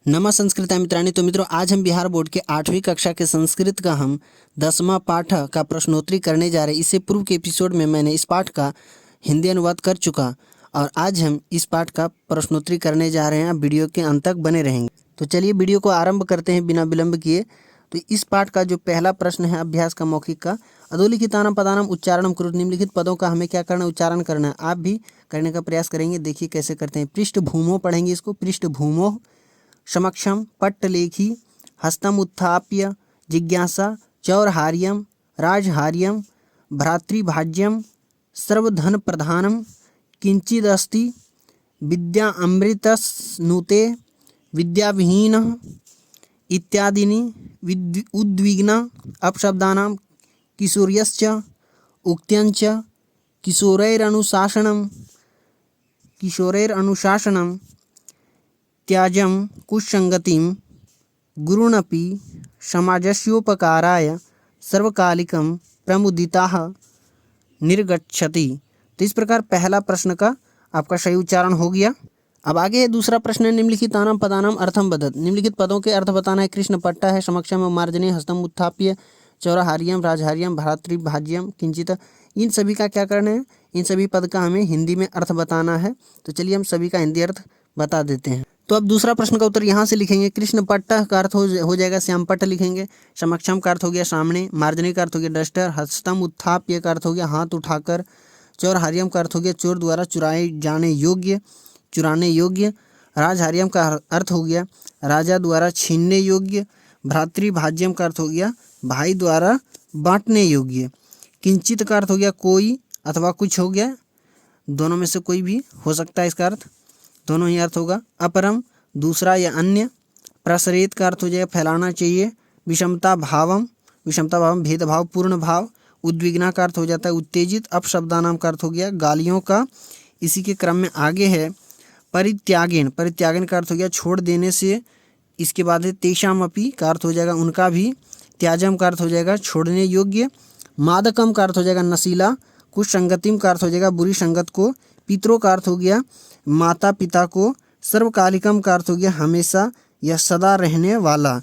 नमः संस्कृता मित्राणि। तो मित्रों, आज हम बिहार बोर्ड के 8वीं कक्षा के संस्कृत का हम 10वां पाठ का प्रश्नोत्तरी करने जा रहे हैं। इससे पूर्व के एपिसोड में मैंने इस पाठ का हिंदी अनुवाद कर चुका और आज हम इस पाठ का प्रश्नोत्तरी करने जा रहे हैं। आप वीडियो के अंत तक बने रहेंगे। तो चलिए वीडियो को आरंभ करते हैं बिना विलंब किए। तो इस पाठ का जो पहला प्रश्न है अभ्यास का मौखिक का, अधोलिखितानां पदानां उच्चारणं कुरु। निम्नलिखित पदों का हमें क्या करना है, उच्चारण करना है। आप भी करने का प्रयास करेंगे। देखिए कैसे करते हैं। पृष्ठभूमो पढ़ेंगे इसको। पृष्ठभूमो समक्षम पट्टलेखी हस्तम उत्थाप्य जिज्ञासा चौरहार्यम राजहार्यम भ्रातृभाज्यम सर्वधन प्रधानम किंचिदस्ति विद्या अमृतस्नुते विद्याविहीन इत्यादीनि उद्विग्न अपशब्दानां किशोर्यश्च उक्त्यंच किशोरैरनुशासनं त्याजं कुसंगतिं गुरुनपि समाजस्योपकाराय सर्वकालिकं प्रमुदिताः निर्गच्छति। तो इस प्रकार पहला प्रश्न का आपका सही उच्चारण हो गया। अब आगे है दूसरा प्रश्न है। निम्नलिखितानां पदानां अर्थम वदत्। निम्नलिखित पदों के अर्थ बताना है। कृष्ण पट्टा है, समक्षम मार्जने, हस्तम उत्थाप्य, चौरहार्यम राजहार्यम भ्रातृभाज्यम किंचित। इन सभी का क्या करना है, इन सभी पद का हमें हिंदी में अर्थ बताना है। तो चलिए हम सभी का हिंदी अर्थ बता देते हैं। तो अब दूसरा प्रश्न का उत्तर यहाँ से लिखेंगे। कृष्ण पट्टा का अर्थ हो जाएगा श्याम पट्ट लिखेंगे। समक्षम का अर्थ हो गया सामने। मार्जनी का अर्थ हो गया डस्टर। हस्तम उत्थाप्य का अर्थ हो गया हाथ उठाकर। चौरहार्यम का अर्थ हो गया चोर द्वारा चुराने योग्य। राजहार्यम का अर्थ हो गया राजा द्वारा छीनने योग्य। भ्रातृभाज्यम का अर्थ हो गया भाई द्वारा बांटने योग्य। किंचित का अर्थ हो गया कोई अथवा कुछ हो गया, दोनों में से कोई भी हो सकता है इसका अर्थ, दोनों ही अर्थ होगा। अपरम दूसरा या अन्य। प्रसरेत का अर्थ हो जाएगा फैलाना चाहिए। विषमता भावम भेदभाव पूर्ण भाव। उद्विग्ना का अर्थ हो जाता है उत्तेजित। अपशब्दानाम का अर्थ हो गया गालियों का। इसी के क्रम में आगे है परित्यागेन का अर्थ हो गया छोड़ देने से। इसके बाद है तेषामपि का अर्थ हो जाएगा उनका भी। त्याजम का अर्थ हो जाएगा छोड़ने योग्य। मादकम का अर्थ हो जाएगा नशीला। कुसंगतिम का अर्थ हो जाएगा बुरी संगत को। पितरों का अर्थ हो गया माता पिता को। सर्वकालिकम का अर्थ हो गया हमेशा या सदा रहने वाला,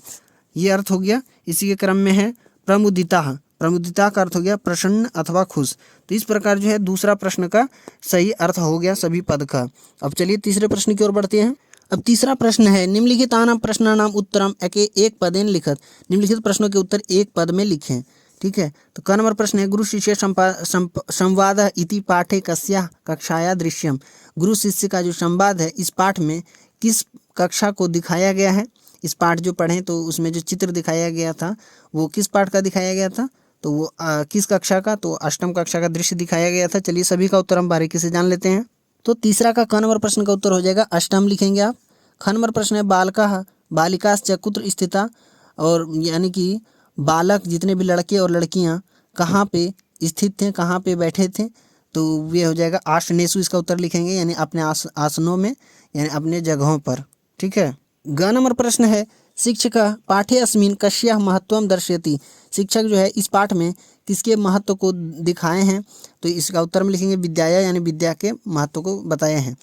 ये अर्थ हो गया। इसी के क्रम में है प्रमुदिता का अर्थ हो गया प्रसन्न अथवा खुश। तो इस प्रकार जो है दूसरा प्रश्न का सही अर्थ हो गया सभी पद का। अब चलिए तीसरे प्रश्न की ओर बढ़ते हैं। अब तीसरा प्रश्न है। निम्नलिखितानां प्रश्नानां उत्तरम एक पदेन लिखत। निम्नलिखित प्रश्नों के उत्तर एक पद में लिखें। ठीक है। तो क नंबर प्रश्न है गुरु शिष्य संवाद इति पाठे कस्या कक्षाया दृश्यम। गुरु शिष्य का जो संवाद है इस पाठ में किस कक्षा को दिखाया गया है। इस पाठ जो पढ़ें तो उसमें जो चित्र दिखाया गया था वो किस पाठ का दिखाया गया था, तो वो किस कक्षा का, तो अष्टम कक्षा का दृश्य दिखाया गया था। चलिए सभी का उत्तर हम बारीकी से जान लेते हैं। तो तीसरा का क नंबर प्रश्न का उत्तर हो जाएगा अष्टम लिखेंगे आप। ख नंबर प्रश्न है बालका बालिकाश्च कुत्र स्थिता। और यानी कि बालक जितने भी लड़के और लड़कियां कहाँ पे स्थित थे, कहाँ पे बैठे थे, तो ये हो जाएगा आसनेषु। इसका उत्तर लिखेंगे यानी अपने आसनों में, यानी अपने जगहों पर। ठीक है। ग नंबर प्रश्न है शिक्षक पाठे अस्मिन् कस्याः महत्वं दर्शयति। शिक्षक जो है इस पाठ में किसके महत्व को दिखाए हैं, तो इसका उत्तर में लिखेंगे विद्याया, यानी विद्या के महत्व को बताए हैं।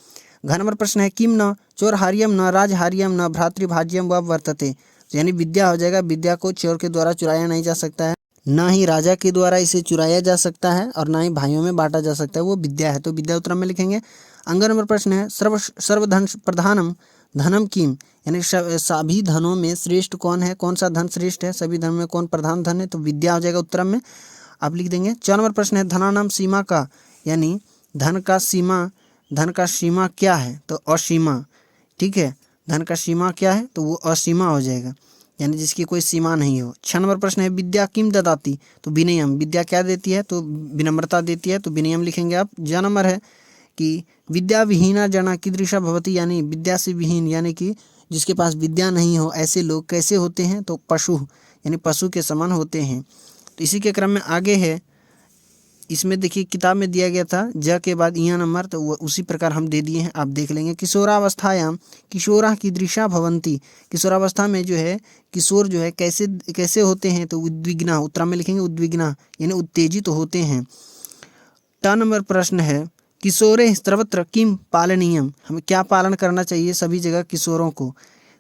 घ नंबर प्रश्न है किम न चोरहार्यम न राजहार्यम न भ्रातृभाज्यम व वर्तते। यानी विद्या हो जाएगा, विद्या को चोर के द्वारा चुराया नहीं जा सकता है, ना ही राजा के द्वारा इसे चुराया जा सकता है और ना ही भाइयों में बांटा जा सकता है, वो विद्या है। तो विद्या उत्तर में लिखेंगे। अंग नंबर प्रश्न है सर्वधन प्रधानम धनम किम। यानी सभी धनों में श्रेष्ठ कौन है, कौन सा धन श्रेष्ठ है, सभी धन में कौन प्रधान धन है, तो विद्या हो जाएगा उत्तर में, आप लिख देंगे। 4 नंबर प्रश्न है धनानाम सीमा का, यानी धन का सीमा क्या है, तो असीमा। ठीक है। धन का सीमा क्या है, तो वो असीमा हो जाएगा, यानी जिसकी कोई सीमा नहीं हो। 6 नंबर प्रश्न है विद्या किम ददाती, तो विनयम। विद्या क्या देती है, तो विनम्रता देती है, तो विनयम लिखेंगे आप। ज नंबर है कि विद्या विहीना जना कीदृशा भवति। यानी विद्या से विहीन, यानी कि जिसके पास विद्या नहीं हो ऐसे लोग कैसे होते हैं, तो पशु, यानी पशु के समान होते हैं। तो इसी के क्रम में आगे है, इसमें देखिए किताब में दिया गया था ज के बाद इया नंबर, तो वो उसी प्रकार हम दे दिए हैं, आप देख लेंगे। किशोरावस्थायाम किशोरा कीदृशा भवन्ति। किशोरावस्था में जो है किशोर जो है कैसे होते हैं, तो उद्विग्ना, उत्तरा में लिखेंगे उद्विग्ना, यानी उत्तेजित होते हैं। ट नंबर प्रश्न है किशोरे सर्वत्र किम पालनीयम। हमें क्या पालन करना चाहिए सभी जगह किशोरों को,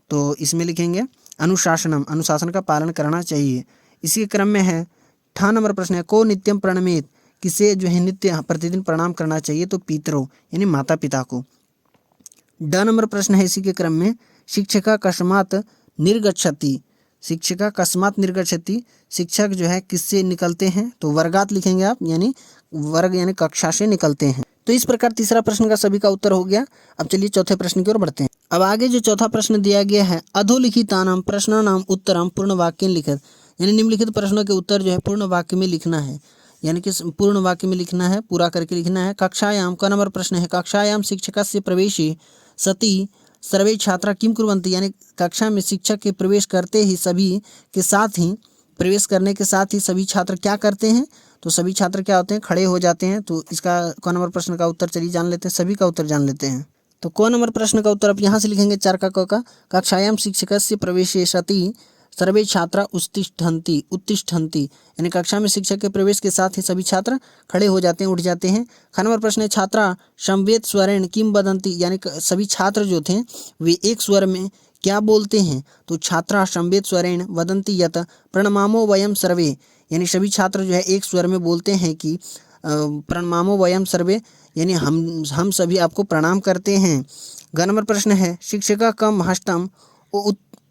तो इसमें लिखेंगे अनुशासनम, अनुशासन का पालन करना चाहिए। इसी के क्रम में है 8 नंबर प्रश्न है को नित्यम प्रणमेत, किसे जो है नित्य प्रतिदिन प्रणाम करना चाहिए, तो पितरों यानी माता पिता को। ड नंबर प्रश्न है इसी के क्रम में शिक्षका कस्मात निर्गच्छति, शिक्षका कस्मात निर्गच्छति, शिक्षक जो है किससे निकलते हैं, तो वर्गात लिखेंगे आप, यानी वर्ग यानी कक्षा से निकलते हैं। तो इस प्रकार तीसरा प्रश्न का सभी का उत्तर हो गया। अब चलिए चौथे प्रश्न की ओर बढ़ते हैं। अब आगे जो चौथा प्रश्न दिया गया है अधोलिखितानाम प्रश्नानाम उत्तरम पूर्ण वाक्य लिखित, यानी निम्नलिखित प्रश्नों के उत्तर जो है पूर्ण वाक्य में लिखना है, यानी कि पूर्ण वाक्य में लिखना है, पूरा करके लिखना है। कक्षायाम का नंबर प्रश्न है कक्षायाम शिक्षकस्य प्रवेशे सति सर्वे छात्रा किम कुर्वन्ति, यानी कक्षा में शिक्षक के प्रवेश करते ही सभी के साथ ही प्रवेश करने के साथ ही सभी छात्र क्या करते हैं, तो सभी छात्र क्या होते हैं, खड़े हो जाते हैं। तो इसका क नंबर प्रश्न का उत्तर चलिए जान लेते हैं, सभी का उत्तर जान लेते हैं। तो क नंबर प्रश्न का उत्तर आप यहाँ से लिखेंगे 4 का क का कक्षायाम शिक्षकस्य प्रवेशे सति सर्वे छात्रा उत्तिष्ठन्ति, यानी कक्षा में शिक्षक के प्रवेश के साथ ही सभी छात्र खड़े हो जाते हैं, उठ जाते हैं। ख नंबर प्रश्न है छात्रा संवेद स्वरेण किम वदन्ति, यानी सभी छात्र जो थे वे एक स्वर में क्या बोलते हैं, तो छात्रा संवेद स्वरेण वदन्ति यत प्रणमामो वयम सर्वे, यानी सभी छात्र जो है एक स्वर में बोलते हैं कि प्रणमामो वयम सर्वे, यानी हम सभी आपको प्रणाम करते हैं। ग नंबर प्रश्न है शिक्षका कम हस्तम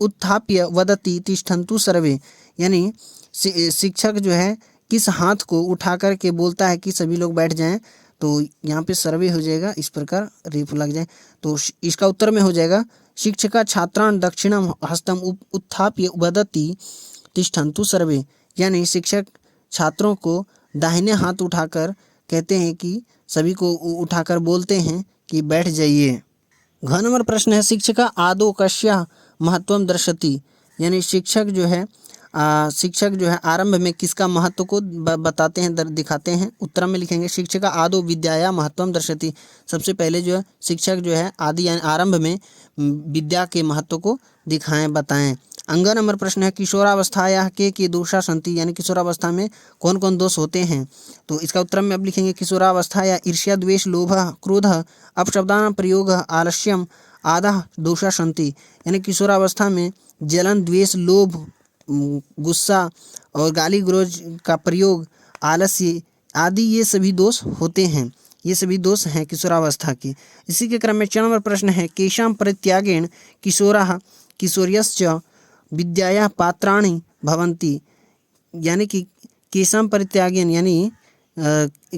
उत्थाप्य वदति तिष्ठन्तु सर्वे, यानी शिक्षक जो है किस हाथ को उठा कर के बोलता है कि सभी लोग बैठ जाएं, तो यहाँ पे सर्वे हो जाएगा, इस प्रकार रेफ लग जाए, तो इसका उत्तर में हो जाएगा शिक्षका छात्रान दक्षिणम हस्तम उत्थाप्य वदति तिष्ठन्तु सर्वे, यानी शिक्षक छात्रों को दाहिने हाथ उठाकर कहते हैं कि सभी को उठाकर बोलते हैं कि बैठ जाइए। घ नंबर प्रश्न है शिक्षका आदौ कस्या महत्वम दर्शति, यानी शिक्षक जो है आरंभ में किसका महत्व को बताते हैं, दिखाते हैं। उत्तर में लिखेंगे शिक्षका आदौ विद्याया महत्वम दर्शति, सबसे पहले जो है शिक्षक जो है आदि यानी आरंभ में विद्या के महत्व को दिखाएं बताएं। अंग नंबर प्रश्न है किशोरावस्थाया के दोषा सन्ति, यानी किशोरावस्था में कौन कौन दोष होते हैं, तो इसका उत्तर में अब लिखेंगे किशोरावस्थाया ईर्ष्या द्वेष लोभ क्रोध अपशब्दानां प्रयोग आलस्यम आदः दोषा सन्ति, यानी किशोरावस्था में जलन द्वेष लोभ गुस्सा और गाली गलौज का प्रयोग आलस्य आदि ये सभी दोष होते हैं, ये सभी दोष हैं किशोरावस्था के। इसी के क्रम में 4 नंबर प्रश्न है केशां परित्यागेन किशोराः किशोर्यश्च विद्यायाः पात्राणि भवन्ति, यानी कि केशां परित्यागेन, यानी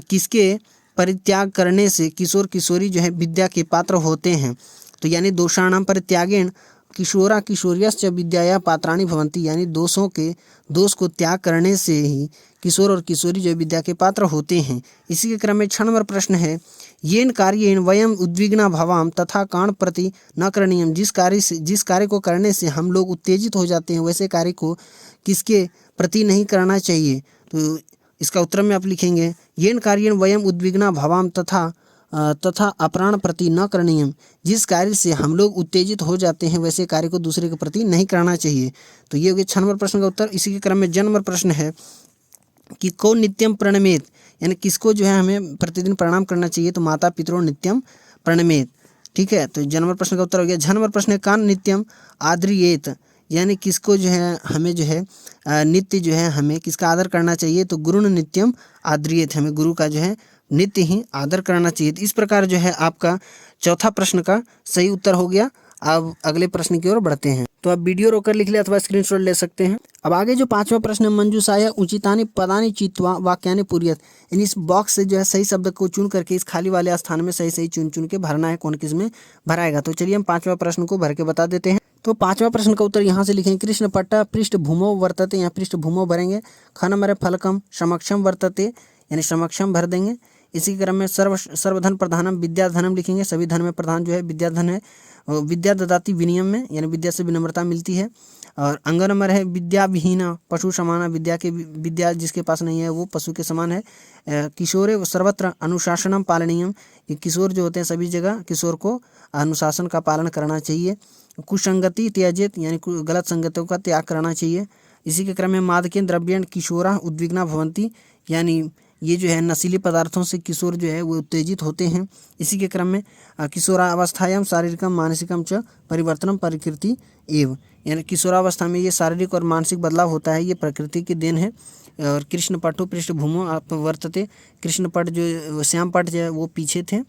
किसके परित्याग करने से किशोर किशोरी जो है विद्या के पात्र होते हैं, तो यानी दोषाणां परित्यागेन किशोरा किशोर्यश्च विद्याया पात्राणि भवन्ति, यानी दोष को त्याग करने से ही किशोर और किशोरी जो विद्या के पात्र होते हैं। इसी के क्रम में 6 नंबर प्रश्न है येन कार्येन वयम उद्विग्ना भवाम तथा काण प्रति न करणीयम, जिस कार्य को करने से हम लोग उत्तेजित हो जाते हैं वैसे कार्य को किसके प्रति नहीं करना चाहिए, तो इसका उत्तर में आप लिखेंगे येन कार्येन वयम उद्विग्ना भवाम तथा अपराण प्रति न करणीयम, जिस कार्य से हम लोग उत्तेजित हो जाते हैं वैसे कार्य को दूसरे के प्रति नहीं करना चाहिए। तो ये हो गया 6 नंबर प्रश्न का उत्तर। इसी के क्रम में जन्म नंबर प्रश्न है कि कौन नित्यम प्रणमेत, यानी किसको जो है हमें प्रतिदिन प्रणाम करना चाहिए, तो माता पितरों नित्यम प्रणमेत, ठीक है। तो जन्म नंबर प्रश्न का उत्तर हो गया। झ नंबर प्रश्न है कान नित्यम आद्रियेत, यानी किसको जो है हमें जो है नित्य जो है हमें किसका आदर करना चाहिए, तो गुरुन नित्यम आद्रियेत, हमें गुरु का जो है नित्य ही आदर करना चाहिए। इस प्रकार जो है आपका चौथा प्रश्न का सही उत्तर हो गया। अब अगले प्रश्न की ओर बढ़ते हैं, तो आप वीडियो रोकर लिख ले अथवा स्क्रीनशॉट ले सकते हैं। अब आगे जो 5वां प्रश्न है मंजूषाया उचितानि पदानि चित्वा वाक्यानि पूरयत, यानी इस बॉक्स से जो है सही शब्द को चुन करके इस खाली वाले स्थान में सही चुन के भरना है, कौन किस में भराएगा। तो चलिए हम 5वां प्रश्न को भर के बता देते हैं। तो 5वां प्रश्न का उत्तर यहाँ से लिखेंगे कृष्ण पट्टा पृष्ठभूमो वर्तते, यहाँ पृष्ठभूमो भरेंगे। ख नंबर है फलकम समक्षम वर्तते, यानी समक्षम भर देंगे। इसी क्रम में सर्वधन प्रधानम विद्याधनम लिखेंगे, सभी धन में प्रधान जो है विद्याधन है। विद्या ददाति विनियम में, यानी विद्या से विनम्रता मिलती है। और अंग नंबर है विद्या विहीना पशु समाना, विद्या जिसके पास नहीं है वो पशु के समान है। किशोरे सर्वत्र अनुशासनम पालनीयम, ये किशोर जो होते हैं सभी जगह किशोर को अनुशासन का पालन करना चाहिए। कुसंगति त्याजेत, यानी गलत संगतों का त्याग करना चाहिए। इसी के क्रम में मादकेन द्रव्येण किशोरा उद्विग्ना भवन्ति, यानी ये जो है नशीले पदार्थों से किशोर जो है वो उत्तेजित होते हैं। इसी के क्रम में किशोरावस्थायाम शारीरिकम मानसिकम च परिवर्तनम प्रकृति एव, यानी किशोरावस्था में ये शारीरिक और मानसिक बदलाव होता है, ये प्रकृति की देन है। और कृष्ण पट्टो पृष्ठभूमो आप वर्तते, कृष्ण पट जो श्याम पट जो है वो पीछे थे,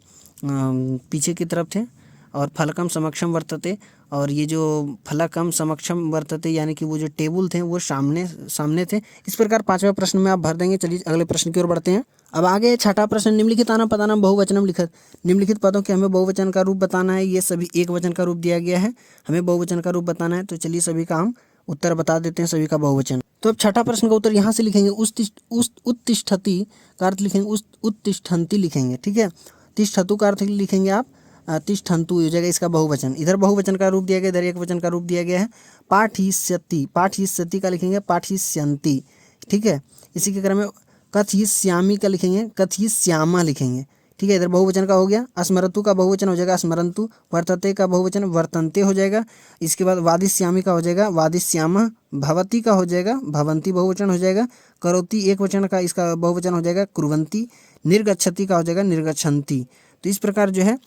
पीछे की तरफ थे। और फलकम समक्षम वर्तते, और ये जो फलकम समक्षम वर्तते यानी कि वो जो टेबल थे वो सामने थे। इस प्रकार पांचवा प्रश्न में आप भर देंगे। चलिए अगले प्रश्न की ओर बढ़ते हैं। अब आगे छठा प्रश्न, निम्नलिखित आना पदानाम बहुवचनम लिखत। निम्नलिखित पदों के हमें बहुवचन का रूप बताना है। ये सभी एक वचन का रूप दिया गया है, हमें बहुवचन का रूप बताना है। तो चलिए सभी का हम उत्तर बता देते हैं, सभी का बहुवचन। तो अब छठा प्रश्न का उत्तर यहाँ से लिखेंगे, उत्तिष्ठति का अर्थ लिखेंगे उत्तिष्ठन्ति लिखेंगे, ठीक है। तिष्ठतु का अर्थ लिखेंगे आप तिष्ठन्तु हो जाएगा इसका बहुवचन। इधर बहुवचन का रूप दिया गया, इधर एक वचन का रूप दिया गया है। पाठिष्यति, पाठिष्यति का लिखेंगे पाठिष्यन्ति, ठीक है। इसी के क्रम में कथयिष्यामि का लिखेंगे कथयिष्यामा लिखेंगे, ठीक है। इधर बहुवचन का हो गया। स्मरतु का बहुवचन हो जाएगा स्मरन्तु, वर्तते का बहुवचन वर्तन्ते हो जाएगा। इसके बाद वादिष्यामि का हो जाएगा वादिष्यामः, भवति का हो जाएगा भवन्ति बहुवचन हो जाएगा। करोति एक वचन का इसका बहुवचन हो जाएगा कुर्वन्ति। निर्गच्छति का हो जाएगा निर्गच्छन्ति। तो इस प्रकार जो है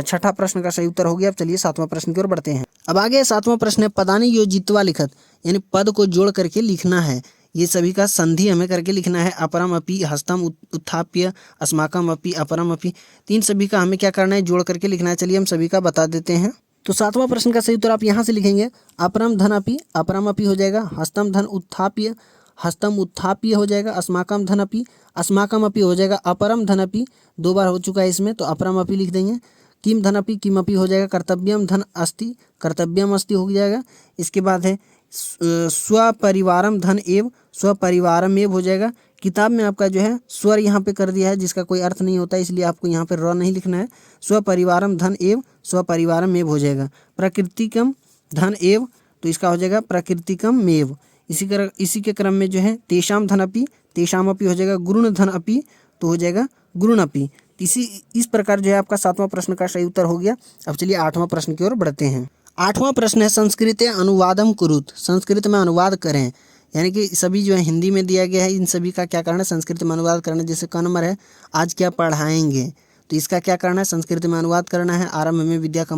छठा प्रश्न का सही उत्तर हो गया। अब चलिए सातवां प्रश्न की ओर बढ़ते हैं। अब आगे सातवां प्रश्न है, पदानि योजित्वा लिखत, यानी पद को जोड़ करके लिखना है। ये सभी का संधि हमें करके लिखना है। अपरम अपि हस्तम उत्थाप्य अस्माकम अपि अपरम अपि, तीन सभी का हमें क्या करना है, जोड़ करके लिखना है। चलिए हम सभी का बता देते हैं। तो सातवां प्रश्न का सही उत्तर आप यहाँ से लिखेंगे, अपरम धन अपि अपरम अपि हो जाएगा। हस्तम धन उत्थाप्य हस्तम उत्थाप्य हो जाएगा। अस्माकम धन अपि अस्माकम अपि हो जाएगा। अपरम धन अपि दो बार हो चुका है इसमें, तो अपरम अपि लिख देंगे। किम धन अपि किम अपि हो जाएगा। कर्तव्यम धन अस्ति कर्तव्यम अस्ति हो जाएगा। इसके बाद है स्वपरिवारम धन एव स्वपरिवारम एव हो जाएगा। किताब में आपका जो है स्वर यहाँ पे कर दिया है जिसका कोई अर्थ नहीं होता है, इसलिए आपको यहाँ पे र नहीं लिखना है। स्वपरिवारम धन एव स्वपरिवारम एव हो जाएगा। प्राकृतिकम धन एव, तो इसका हो जाएगा प्राकृतिकम मेव। इसी के क्रम में जो है तेषाम धन अपि तेषाम अपि हो जाएगा। गुरुण धन अपि तो हो जाएगा गुरुण अपि। इस प्रकार जो है आपका सातवां प्रश्न का सही उत्तर हो गया। अब चलिए आठवां प्रश्न की ओर बढ़ते हैं। आठवां प्रश्न है, संस्कृते अनुवादम कुरुत, संस्कृत में अनुवाद करें। यानी कि सभी जो है हिंदी में दिया गया है, इन सभी का क्या करना है, संस्कृत में अनुवाद करना है। जैसे क नंबर है, आज क्या पढ़ाएंगे, तो इसका क्या करना है, संस्कृत में अनुवाद करना है। आरंभ में विद्या का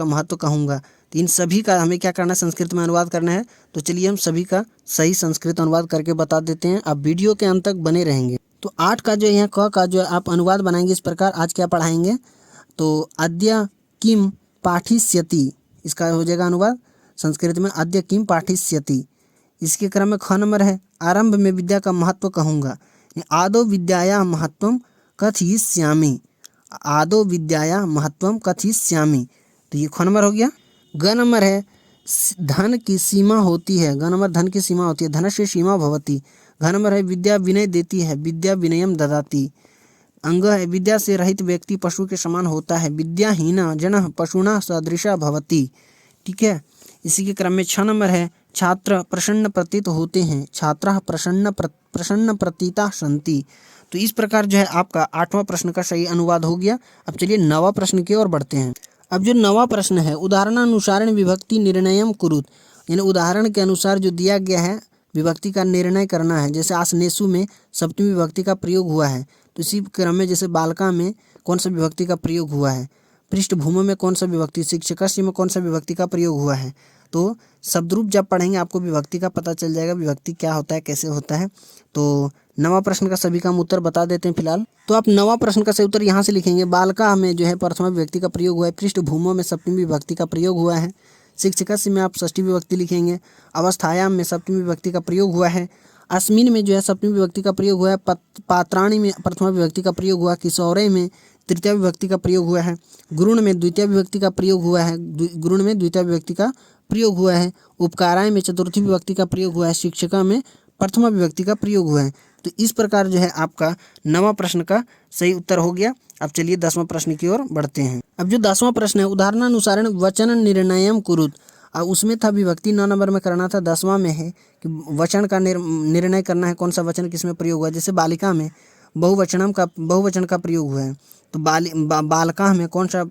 महत्व कहूँगा, तो इन सभी का हमें क्या करना है, संस्कृत में अनुवाद करना है। तो चलिए हम सभी का सही संस्कृत अनुवाद करके बता देते हैं। आप वीडियो के अंत तक बने रहेंगे। तो 8 का जो है क का जो आप अनुवाद बनाएंगे इस प्रकार, आज क्या पढ़ाएंगे, तो अद्य किम पाठिष्यति, इसका हो जाएगा अनुवाद संस्कृत में अद्य किम पाठिष्यति। इसके क्रम में ख नंबर है, आरंभ में विद्या का महत्व कहूँगा। आदौ विद्याया महत्वम कथयिष्यामि, आदौ विद्याया महत्वम कथयिष्यामि, तो ये ख नंबर हो गया। ग नंबर है, धन की सीमा होती है, ग नंबर धन की सीमा होती है, धनस्य सीमा भवति। घ नंबर है, विद्या विनय देती है, विद्या विनयम ददाति। अंग है, विद्या से रहित व्यक्ति पशु के समान होता है, विद्याहीना जनः पशुना सदृशा भवति, ठीक है। इसी के क्रम में 6 नंबर है, छात्र प्रसन्न प्रतीत होते हैं, छात्राः प्रसन्न प्रतीता सन्ति। तो इस प्रकार जो है आपका 8वां प्रश्न का सही अनुवाद हो गया। अब चलिए 9वां प्रश्न की ओर बढ़ते हैं। अब जो 9वां प्रश्न है, उदाहरणानुसारेण विभक्ति निर्णयम कुरुत, यानी उदाहरण के अनुसार जो दिया गया है विभक्ति का निर्णय करना है। जैसे आसनेसु में सप्तमी विभक्ति का प्रयोग हुआ है, तो इसी क्रम में जैसे बालका में कौन सा विभक्ति का प्रयोग हुआ है, पृष्ठभूमि में कौन सा विभक्ति, शिक्षकस्य में कौन सा विभक्ति का प्रयोग हुआ है। तो शब्दरूप जब पढ़ेंगे आपको विभक्ति का पता चल जाएगा, विभक्ति क्या होता है, कैसे होता है। तो 9वां प्रश्न का सभी का हम उत्तर बता देते हैं फिलहाल। तो आप 9वां प्रश्न का सही उत्तर यहाँ से लिखेंगे, बालका में जो है प्रथमा विभक्ति का प्रयोग हुआ है, पृष्ठभूमि में सप्तमी विभक्ति का प्रयोग हुआ है, शिक्षकस्य में आप षष्ठी विभक्ति लिखेंगे, अवस्थायाम में सप्तमी विभक्ति का प्रयोग हुआ है, अस्मिन में जो है सप्तमी विभक्ति का प्रयोग हुआ है, पात्राणि में प्रथमा विभक्ति का प्रयोग हुआ, किशोरे में तृतीय विभक्ति का प्रयोग हुआ है, गुरुण में द्वितीय विभक्ति का प्रयोग हुआ है, गुरुण में द्वितीय विभक्ति का प्रयोग हुआ है, उपकाराय में चतुर्थी विभक्ति का प्रयोग हुआ है, शिक्षका में प्रथमा विभक्ति का प्रयोग हुआ है। तो इस प्रकार जो है आपका 9वां प्रश्न का सही उत्तर हो गया। अब चलिए 10वां प्रश्न की ओर बढ़ते हैं। अब जो 10वां प्रश्न है, उदाहरणानुसारेण वचन निर्णयम कुरुत, उसमें था विभक्ति 9 नंबर में करना था, 10वां में है कि वचन का निर्णय करना है, कौन सा वचन किसमें प्रयोग हुआ है। जैसे बालिका में बहुवचन का प्रयोग हुआ है, तो बालका में कौन सा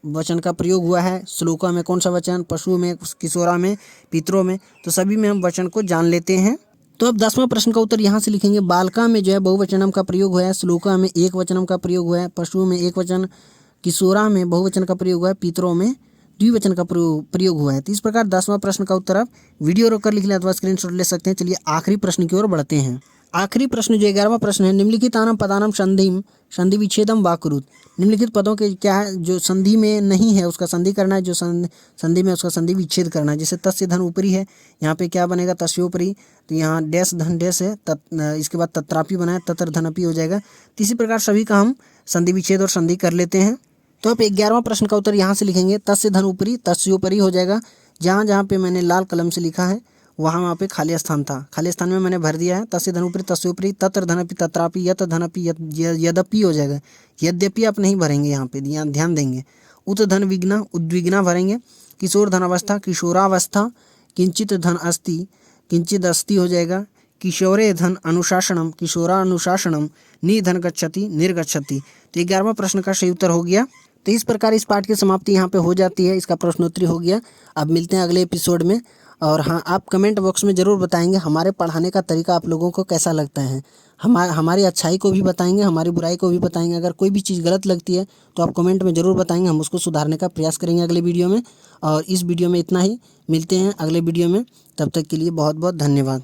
वचन का प्रयोग हुआ है, श्लोका में कौन सा वचन, पशु में, किशोरा में, पितरों में। तो सभी में हम वचन को जान लेते हैं। तो अब 10वां प्रश्न का उत्तर यहाँ से लिखेंगे। बालका में जो है बहुवचनम का प्रयोग हुआ है, श्लोका में एक वचनम का प्रयोग हुआ है, पशु में एक वचन, किशोरा में बहुवचन का प्रयोग हुआ है, पितरों में द्विवचन का प्रयोग हुआ है। तो इस प्रकार 10वां प्रश्न का उत्तर आप वीडियो रोककर लिख लें अथवा स्क्रीनशॉट ले सकते हैं। चलिए आखिरी प्रश्न की ओर बढ़ते हैं। आखिरी प्रश्न जो 11वां प्रश्न है, निम्नलिखितानां पदानां संधि विच्छेदम वा कुरुत। निम्नलिखित पदों के क्या है जो संधि में नहीं है उसका संधि करना है, जो संधि में उसका संधि विच्छेद करना है। जैसे तस्य धन ऊपरी है, यहाँ पे क्या बनेगा तस्योपरि, तो यहाँ डैश धन डैश है, इसके बाद तत्रापि बना है, तत्र धनपि हो जाएगा। तो इसी प्रकार सभी का हम संधि विच्छेद और संधि कर लेते हैं। तो आप 11वां प्रश्न का उत्तर यहाँ से लिखेंगे। तस्य धन ऊपरी तस्योपरि हो जाएगा। जहाँ जहाँ पे मैंने लाल कलम से लिखा है वहाँ पे खाली स्थान था, खाली स्थान में मैंने भर दिया है। तस्य धनुपरि तस्योपरि तत्र धनपि तत्रापि यत धनपि यद्यपि हो जाएगा। यद्यपि आप नहीं भरेंगे, यहाँ पे ध्यान देंगे। उत धन विघ्न उद्विग्ना भरेंगे। किशोर धन अवस्था किशोरावस्था, किंचित धन अस्ति किंचित अस्ति हो जाएगा। किशोरे धन अनुशासनम किशोरानुशासनम, निधन गच्छति निर्गच्छति। तो 11वां प्रश्न का सही उत्तर हो गया। तो इस प्रकार इस पाठ की समाप्ति यहाँ पे हो जाती है, इसका प्रश्नोत्तरी हो गया। अब मिलते हैं अगले एपिसोड में। और हाँ, आप कमेंट बॉक्स में ज़रूर बताएंगे हमारे पढ़ाने का तरीका आप लोगों को कैसा लगता है। हमारी अच्छाई को भी बताएंगे, हमारी बुराई को भी बताएंगे। अगर कोई भी चीज़ गलत लगती है तो आप कमेंट में ज़रूर बताएंगे, हम उसको सुधारने का प्रयास करेंगे अगले वीडियो में। और इस वीडियो में इतना ही, मिलते हैं अगले वीडियो में, तब तक के लिए बहुत बहुत धन्यवाद।